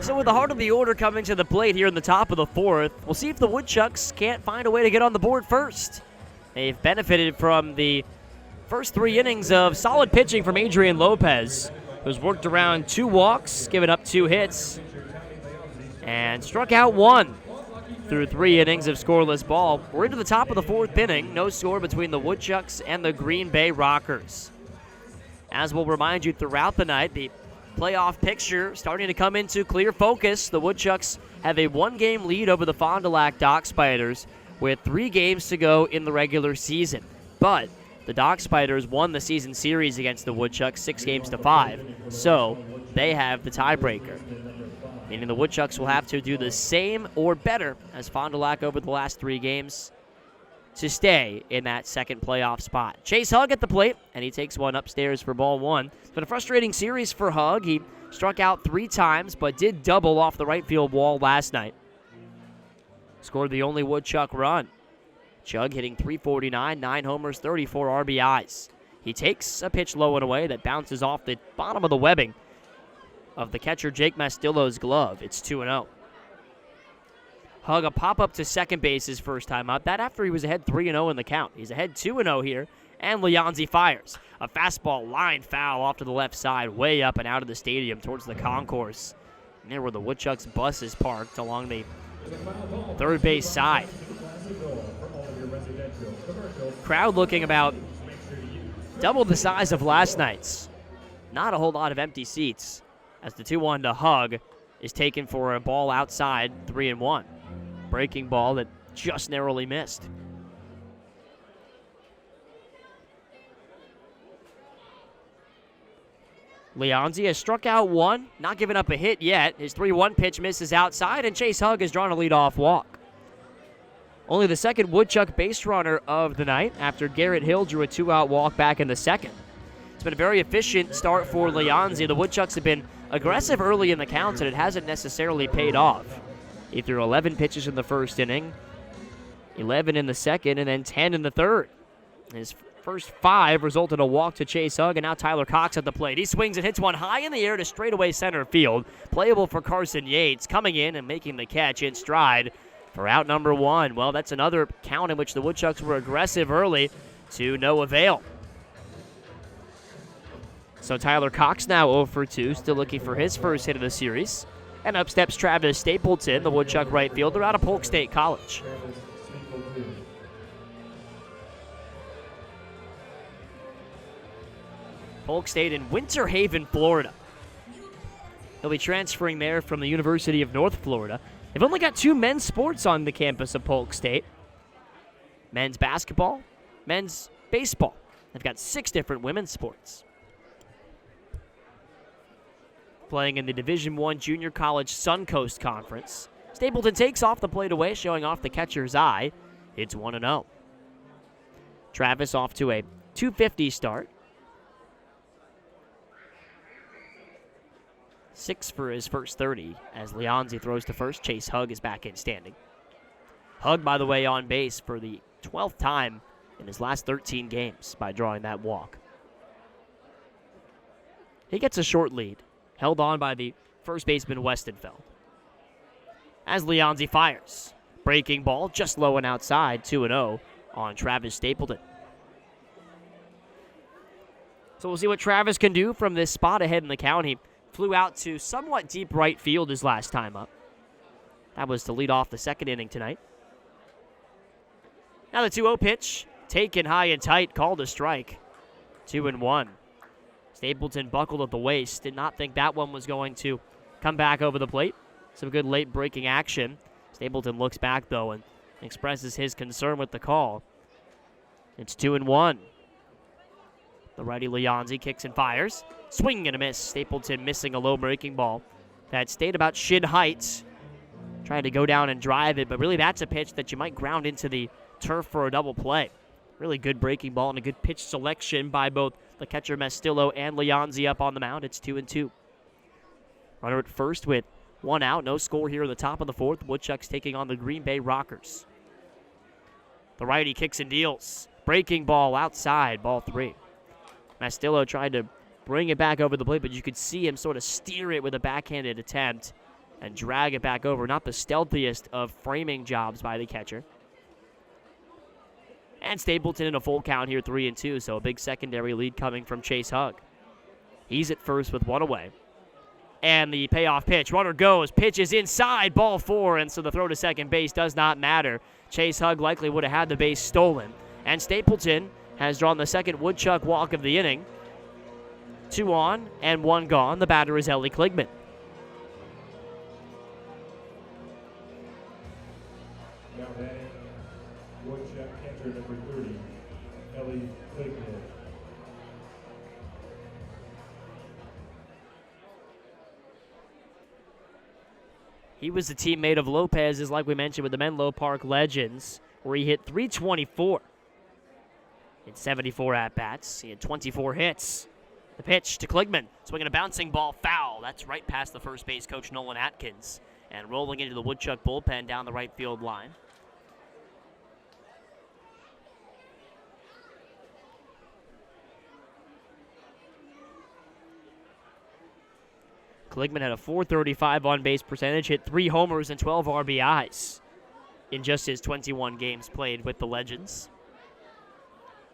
So with the heart of the order coming to the plate here in the top of the fourth, we'll see if the Woodchucks can't find a way to get on the board first. They've benefited from the first 3 innings of solid pitching from Adrian Lopez, who's worked around 2 walks, given up 2 hits, and struck out 1 through 3 innings of scoreless ball. We're into the top of the 4th inning. No score between the Woodchucks and the Green Bay Rockers. As we'll remind you throughout the night, the playoff picture starting to come into clear focus. The Woodchucks have a 1-game lead over the Fond du Lac Dock Spiders with 3 games to go in the regular season. But the Dock Spiders won the season series against the Woodchucks 6-5, so they have the tiebreaker. Meaning the Woodchucks will have to do the same or better as Fond du Lac over the last 3 games to stay in that second playoff spot. Chase Hug at the plate, and he takes one upstairs for ball 1. It's been a frustrating series for Hug. He struck out 3 times, but did double off the right field wall last night. Scored the only Woodchuck run. Chug hitting .349, 9 homers, 34 RBIs. He takes a pitch low and away that bounces off the bottom of the webbing of the catcher Jake Mastillo's glove. It's 2-0. Hug a pop-up to second base his first time up. That after he was ahead 3-0 in the count. He's ahead 2-0 here, and Leonzi fires. A fastball line foul off to the left side, way up and out of the stadium towards the concourse. And there were the Woodchucks buses parked along the third base side. Crowd looking about double the size of last night's. Not a whole lot of empty seats as the 2-1 to Hug is taken for a ball outside, 3-1. Breaking ball that just narrowly missed. Leonzi has struck out 1, not giving up a hit yet. His 3-1 pitch misses outside, and Chase Hug has drawn a leadoff walk. Only the second Woodchuck base runner of the night after Garrett Hill drew a 2-out walk back in the second. It's been a very efficient start for Leonzi. The Woodchucks have been aggressive early in the count, and it hasn't necessarily paid off. He threw 11 pitches in the first inning, 11 in the second, and then 10 in the third. His first 5 resulted in a walk to Chase Hug, and now Tyler Cox at the plate. He swings and hits one high in the air to straightaway center field. Playable for Carson Yates, coming in and making the catch in stride for out number 1. Well, that's another count in which the Woodchucks were aggressive early to no avail. So Tyler Cox now 0 for 2, still looking for his first hit of the series. And up steps Travis Stapleton, the Woodchuck right fielder out of Polk State College. Polk State in Winter Haven, Florida. He'll be transferring there from the University of North Florida. They've only got 2 men's sports on the campus of Polk State. Men's basketball, men's baseball. They've got 6 different women's sports. Playing in the Division I Junior College Suncoast Conference. Stapleton takes off the plate away, showing off the catcher's eye. It's 1-0. Travis off to a .250 start. 6 for his first 30 as Leonzi throws to first. Chase Hug is back in standing. Hug, by the way, on base for the 12th time in his last 13 games by drawing that walk. He gets a short lead, held on by the first baseman Westenfeld. As Leonzi fires. Breaking ball just low and outside, 2-0 on Travis Stapleton. So we'll see what Travis can do from this spot ahead in the count. He flew out to somewhat deep right field his last time up. That was to lead off the second inning tonight. Now the 2-0 pitch, taken high and tight, called a strike. 2-1. Stapleton buckled at the waist. Did not think that one was going to come back over the plate. Some good late breaking action. Stapleton looks back, though, and expresses his concern with the call. It's 2-1. The righty Leonzi kicks and fires. Swing and a miss. Stapleton missing a low breaking ball that stayed about shin height. Trying to go down and drive it, but really that's a pitch that you might ground into the turf for a double play. Really good breaking ball and a good pitch selection by both the catcher Mastillo and Leonzi up on the mound. It's 2-2. Runner at first with 1 out. No score here in the top of the 4th. Woodchucks taking on the Green Bay Rockers. The righty kicks and deals. Breaking ball outside, ball 3. Mastillo tried to bring it back over the plate, but you could see him sort of steer it with a backhanded attempt and drag it back over. Not the stealthiest of framing jobs by the catcher. And Stapleton in a full count here, 3-2, so a big secondary lead coming from Chase Hugg. He's at first with one away. And the payoff pitch. Runner goes, pitch is inside, ball 4, and so the throw to second base does not matter. Chase Hugg likely would have had the base stolen. And Stapleton has drawn the second Woodchuck walk of the inning. 2 on and 1 gone. The batter is Ellie Kligman. Now batting, Woodchuck catcher number 30, Ellie Kligman. He was a teammate of Lopez's, like we mentioned, with the Menlo Park Legends, where he hit .324 in 74 at-bats. He had 24 hits. The pitch to Kligman, swinging a bouncing ball, foul. That's right past the first base coach, Nolan Atkins, and rolling into the Woodchuck bullpen down the right field line. Kligman had a .435 on-base percentage, hit 3 homers and 12 RBIs in just his 21 games played with the Legends.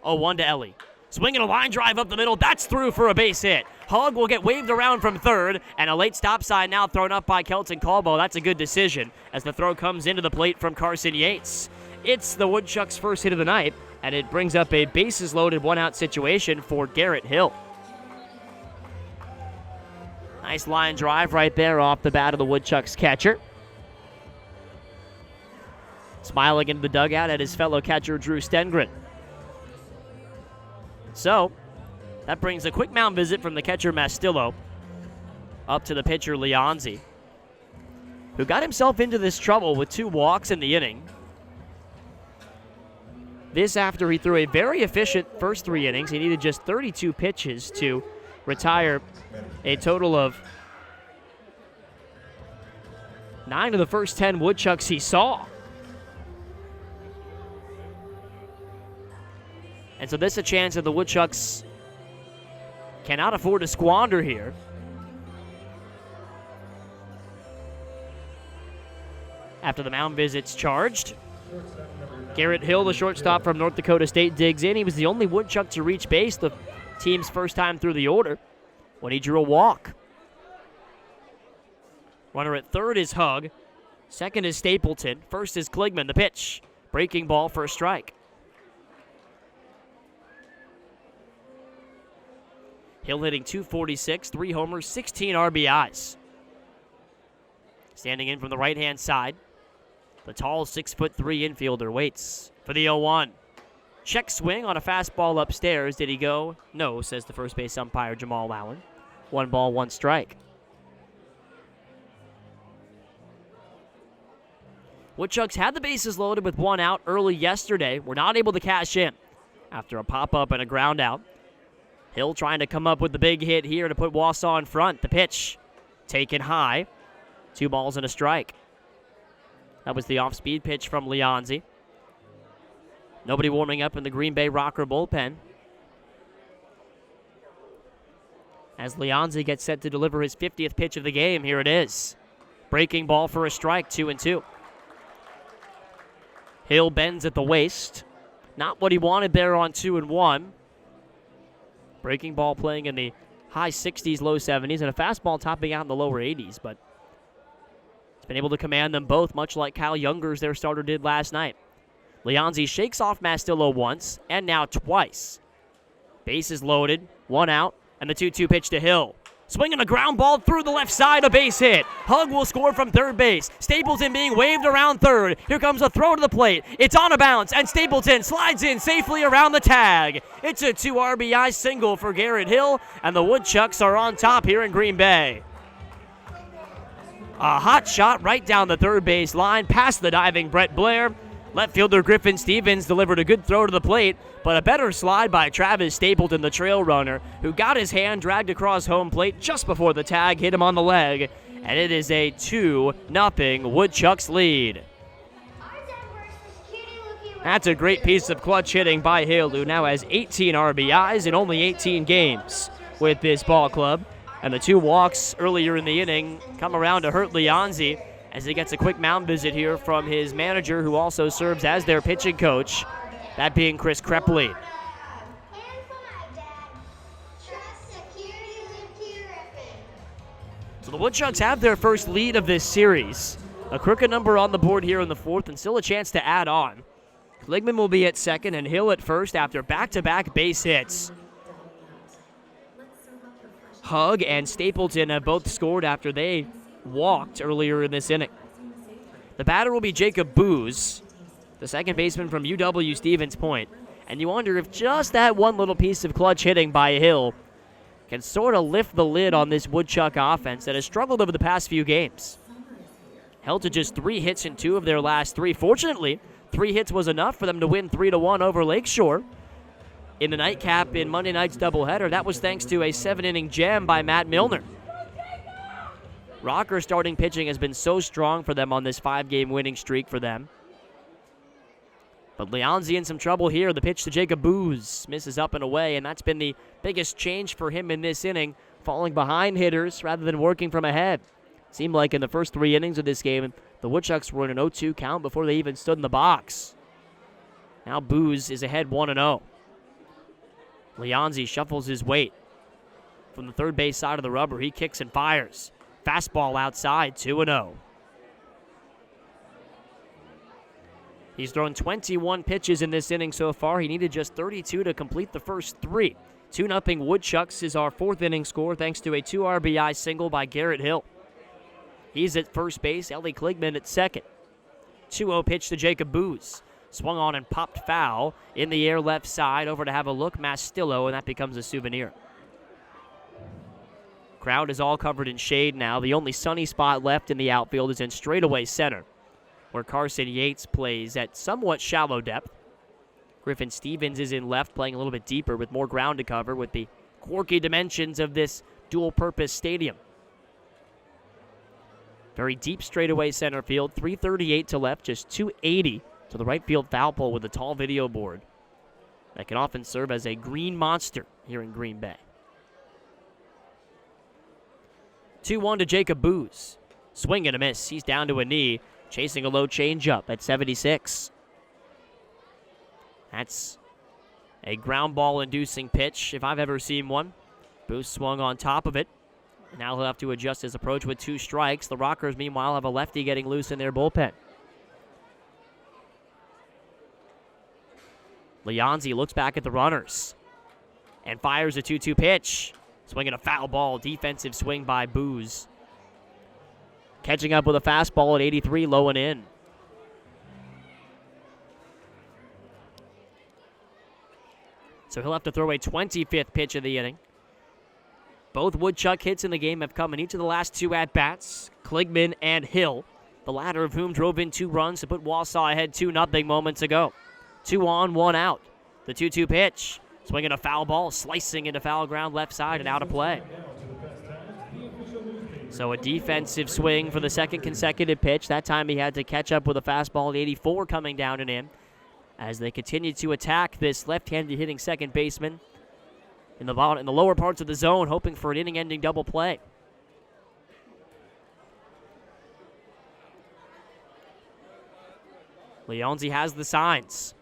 0-1 to Ellie. Swinging a line drive up the middle. That's through for a base hit. Hugg will get waved around from third, and a late stop sign now thrown up by Kelton Caldwell. That's a good decision as the throw comes into the plate from Carson Yates. It's the Woodchucks' first hit of the night, and it brings up a bases-loaded one-out situation for Garrett Hill. Nice line drive right there off the bat of the Woodchucks catcher. Smiling into the dugout at his fellow catcher, Drew Stengren. So, that brings a quick mound visit from the catcher, Mastillo, up to the pitcher, Leonzi, who got himself into this trouble with 2 walks in the inning. This after he threw a very efficient first 3 innings. He needed just 32 pitches to retire a total of 9 of the first 10 Woodchucks he saw. And so this is a chance that the Woodchucks cannot afford to squander here. After the mound visit's charged, Garrett Hill, the shortstop from North Dakota State, digs in. He was the only Woodchuck to reach base the team's first time through the order when he drew a walk. Runner at third is Hugg. Second is Stapleton. First is Kligman. The pitch. Breaking ball for a strike. Hill hitting .246, 3 homers, 16 RBIs. Standing in from the right-hand side, the tall 6'3" infielder waits for the 0-1. Check swing on a fastball upstairs. Did he go? No, says the first base umpire, Jamal Allen. 1 ball, 1 strike. Woodchucks had the bases loaded with 1 out early yesterday. Were not able to cash in after a pop-up and a ground out. Hill trying to come up with the big hit here to put Wausau in front. The pitch taken high. 2 balls and a strike. That was the off-speed pitch from Leonzi. Nobody warming up in the Green Bay Rocker bullpen as Leonzi gets set to deliver his 50th pitch of the game. Here it is. Breaking ball for a strike, 2-2. Hill bends at the waist. Not what he wanted there on 2-1. Breaking ball playing in the high 60s, low 70s, and a fastball topping out in the lower 80s, but he's been able to command them both, much like Kyle Youngers, their starter, did last night. Leonzi shakes off Mastillo once and now twice. Bases loaded, 1 out, and the 2-2 pitch to Hill. Swinging a ground ball through the left side, a base hit. Hugg will score from third base. Stapleton being waved around third. Here comes a throw to the plate. It's on a bounce, and Stapleton slides in safely around the tag. It's a 2 RBI single for Garrett Hill, and the Woodchucks are on top here in Green Bay. A hot shot right down the third base line, past the diving Brett Blair. Left fielder Griffin Stevens delivered a good throw to the plate, but a better slide by Travis Stapleton, the trail runner, who got his hand dragged across home plate just before the tag hit him on the leg. And it is a 2-0 Woodchucks lead. That's a great piece of clutch hitting by Hill, who now has 18 RBIs in only 18 games with this ball club. And the 2 walks earlier in the inning come around to hurt Leonzi as he gets a quick mound visit here from his manager, who also serves as their pitching coach, that being Chris Krepley. So the Woodchucks have their first lead of this series. A crooked number on the board here in the 4th and still a chance to add on. Kligman will be at second and Hill at first after back-to-back base hits. Hug and Stapleton have both scored after they walked earlier in this inning. The batter will be Jacob Booz, the second baseman from UW Stevens Point. And you wonder if just that one little piece of clutch hitting by Hill can sort of lift the lid on this Woodchuck offense that has struggled over the past few games. Held to just 3 hits in 2 of their last 3. Fortunately, 3 hits was enough for them to win 3-1 over Lakeshore in the nightcap in Monday night's doubleheader. That was thanks to a 7-inning gem by Matt Milner. Rocker starting pitching has been so strong for them on this 5-game winning streak for them. But Leonzi in some trouble here. The pitch to Jacob Booz misses up and away, and that's been the biggest change for him in this inning, falling behind hitters rather than working from ahead. Seemed like in the first 3 innings of this game, the Woodchucks were in an 0-2 count before they even stood in the box. Now Booz is ahead 1-0. Leonzi shuffles his weight. From the third base side of the rubber, he kicks and fires. Fastball outside, 2-0. He's thrown 21 pitches in this inning so far. He needed just 32 to complete the first 3. 2-0 Woodchucks is our 4th inning score thanks to a 2 RBI single by Garrett Hill. He's at first base. Ellie Kligman at second. 2-0 pitch to Jacob Booz. Swung on and popped foul. In the air left side. Over to have a look. Mastillo, and that becomes a souvenir. Crowd is all covered in shade now. The only sunny spot left in the outfield is in straightaway center, where Carson Yates plays at somewhat shallow depth. Griffin Stevens is in left, playing a little bit deeper with more ground to cover with the quirky dimensions of this dual-purpose stadium. Very deep straightaway center field, 338 to left, just 280 to the right field foul pole with a tall video board that can often serve as a green monster here in Green Bay. 2-1 to Jacob Booz. Swing and a miss. He's down to a knee, chasing a low changeup at 76. That's a ground ball-inducing pitch, if I've ever seen one. Booz swung on top of it. Now he'll have to adjust his approach with 2 strikes. The Rockers, meanwhile, have a lefty getting loose in their bullpen. Leonzi looks back at the runners and fires a 2-2 pitch. Swinging a foul ball, defensive swing by Booz. Catching up with a fastball at 83, low and in. So he'll have to throw a 25th pitch of the inning. Both Woodchuck hits in the game have come in each of the last 2 at-bats, Kligman and Hill, the latter of whom drove in 2 runs to put Wausau ahead 2-0 moments ago. 2 on, 1 out. The 2-2 pitch. Swinging a foul ball, slicing into foul ground left side and out of play. So a defensive swing for the second consecutive pitch. That time he had to catch up with a fastball at 84 coming down and in as they continue to attack this left-handed hitting second baseman in the lower parts of the zone, hoping for an inning-ending double play. Leonzi has the signs.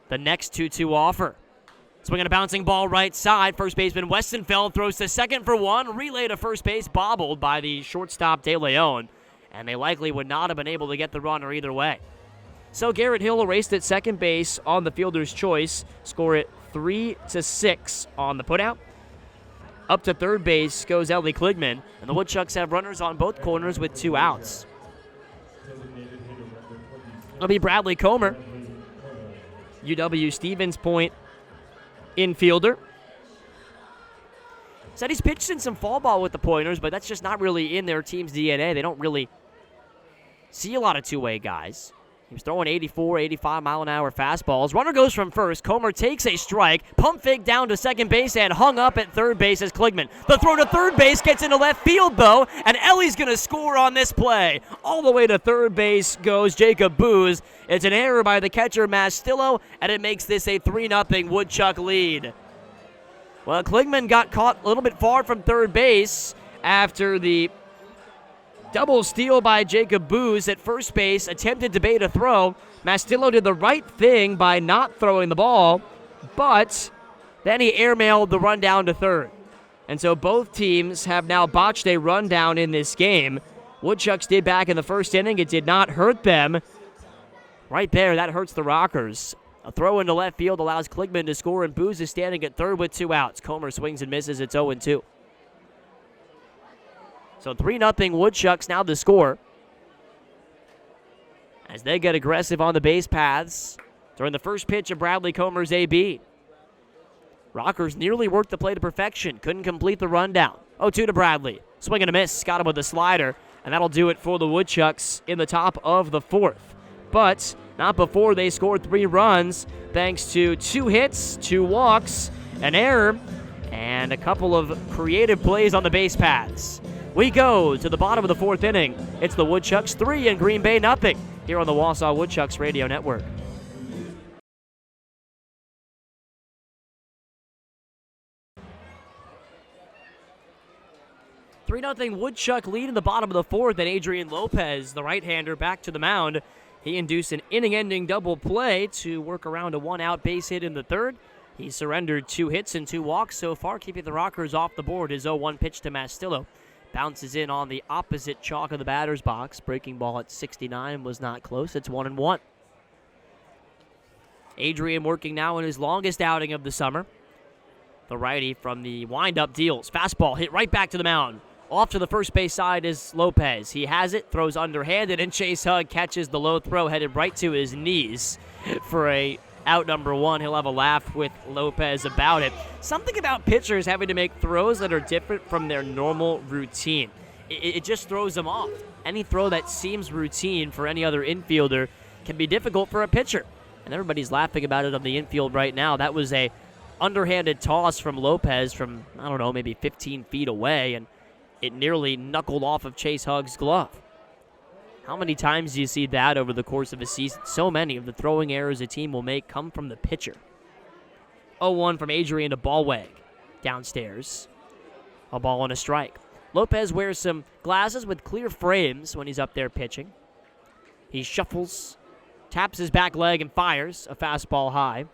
The next 2-2 offer. Swinging a bouncing ball right side. First baseman Westenfeld throws to second for 1. Relay to first base, bobbled by the shortstop De Leon. And they likely would not have been able to get the runner either way. So Garrett Hill erased at second base on the fielder's choice. Score it 3-6 on the putout. Up to third base goes Ellie Kligman. And the Woodchucks have runners on both corners with 2 outs. It'll be Bradley Comer, UW Stevens Point infielder. Said he's pitched in some fall ball with the Pointers, but that's just not really in their team's DNA. They don't really see a lot of two-way guys. He was throwing 84, 85 mile-an-hour fastballs. Runner goes from first. Comer takes a strike. Pump fake down to second base and hung up at third base as Kligman. The throw to third base gets into left field, though, and Ellie's going to score on this play. All the way to third base goes Jacob Booz. It's an error by the catcher, Mastillo, and it makes this a 3-0 Woodchuck lead. Well, Klingman got caught a little bit far from third base after the double steal by Jacob Booz at first base, attempted to bait a throw. Mastillo did the right thing by not throwing the ball, but then he airmailed the run down to third. And so both teams have now botched a rundown in this game. Woodchucks did back in the first inning. It did not hurt them. Right there, that hurts the Rockers. A throw into left field allows Klingman to score, and Booz is standing at third with 2 outs. Comer swings and misses. It's 0-2. So 3-0 Woodchucks now the score, as they get aggressive on the base paths during the first pitch of Bradley Comer's AB. Rockers nearly worked the play to perfection. Couldn't complete the rundown. 0-2 to Bradley. Swing and a miss. Got him with a slider, and that'll do it for the Woodchucks in the top of the 4th. But not before they scored 3 runs, thanks to 2 hits, 2 walks, an error, and a couple of creative plays on the base paths. We go to the bottom of the 4th inning. It's the Woodchucks 3 and Green Bay 0 here on the Wausau Woodchucks Radio Network. "3-0 Woodchuck lead in the bottom of the 4th, and Adrian Lopez, the right-hander, back to the mound. He induced an inning-ending double play to work around a 1-out base hit in the 3rd. He surrendered 2 hits and 2 walks so far, keeping the Rockers off the board. His 0-1 pitch to Mastillo bounces in on the opposite chalk of the batter's box. Breaking ball at 69 was not close. It's 1-1. Adrian working now in his longest outing of the summer. The righty from the windup deals. Fastball hit right back to the mound. Off to the first base side is Lopez. He has it, throws underhanded, and Chase Hugg catches the low throw headed right to his knees for a out number 1. He'll have a laugh with Lopez about it. Something about pitchers having to make throws that are different from their normal routine. It just throws them off. Any throw that seems routine for any other infielder can be difficult for a pitcher. And everybody's laughing about it on the infield right now. That was a underhanded toss from Lopez from, I don't know, maybe 15 feet away, and it nearly knuckled off of Chase Hugg's glove. How many times do you see that over the course of a season? So many of the throwing errors a team will make come from the pitcher. 0-1 from Adrian to Ballweg. Downstairs. A ball and a strike. Lopez wears some glasses with clear frames when he's up there pitching. He shuffles, taps his back leg, and fires a fastball high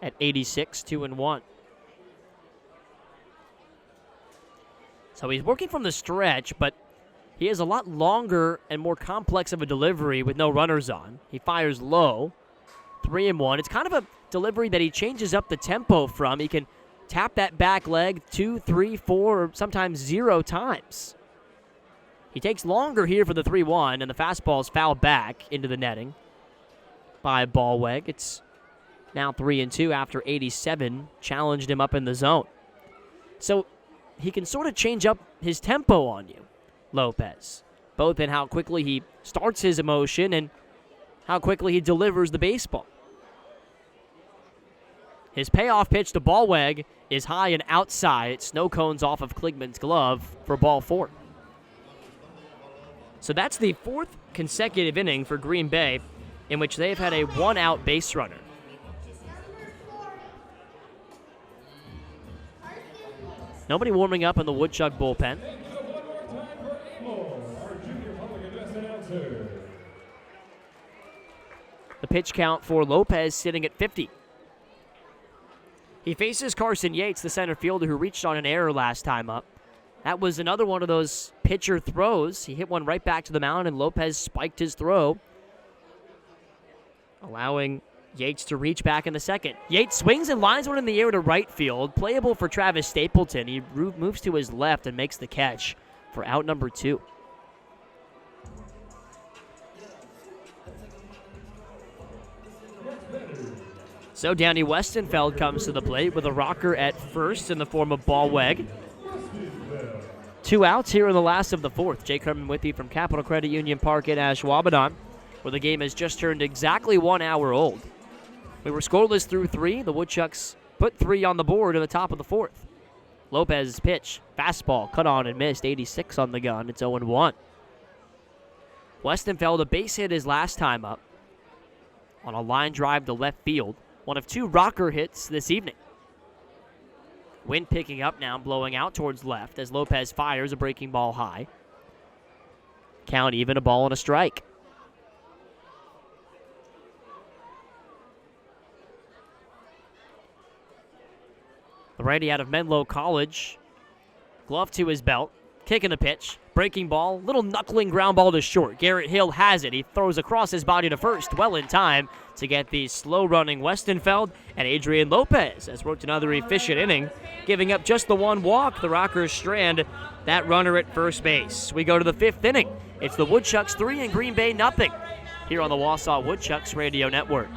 at 86, 2-1. So he's working from the stretch, but he has a lot longer and more complex of a delivery with no runners on. He fires low, 3-1. It's kind of a delivery that he changes up the tempo from. He can tap that back leg 2, 3, 4, or sometimes 0 times. He takes longer here for the 3-1, and the fastball is fouled back into the netting by Ballweg. It's now 3-2 after 87 challenged him up in the zone. So he can sort of change up his tempo on you, Lopez, both in how quickly he starts his emotion and how quickly he delivers the baseball. His payoff pitch to Ballweg is high and outside. It snow cones off of Klingman's glove for ball 4. So that's the 4th consecutive inning for Green Bay in which they've had a 1-out base runner. Nobody warming up in the Woodchuck bullpen. The pitch count for Lopez sitting at 50. He faces Carson Yates, the center fielder who reached on an error last time up. That was another one of those pitcher throws. He hit one right back to the mound, and Lopez spiked his throw, allowing Yates to reach back in the second. Yates swings and lines one in the air to right field. Playable for Travis Stapleton. He moves to his left and makes the catch for out number 2. So Danny Westenfeld comes to the plate with a rocker at first in the form of Ballweg. 2 outs here in the last of the 4th. Jake Herman with you from Capital Credit Union Park in Ashwaubenon, where the game has just turned exactly 1 hour old. We were scoreless through 3. The Woodchucks put 3 on the board in the top of the 4th. Lopez's pitch, fastball, cut on and missed, 86 on the gun. It's 0-1. Westenfeld, a base hit his last time up on a line drive to left field. One of 2 rocker hits this evening. Wind picking up now, blowing out towards left as Lopez fires a breaking ball high. Count even, a ball and a strike. The righty out of Menlo College. Glove to his belt. Kicking the pitch. Breaking ball. Little knuckling ground ball to short. Garrett Hill has it. He throws across his body to first. Well in time to get the slow-running Westenfeld. And Adrian Lopez has worked another efficient inning, giving up just the one walk. The Rockers strand that runner at first base. We go to the 5th inning. It's the Woodchucks 3 and Green Bay nothing here on the Wausau Woodchucks Radio Network.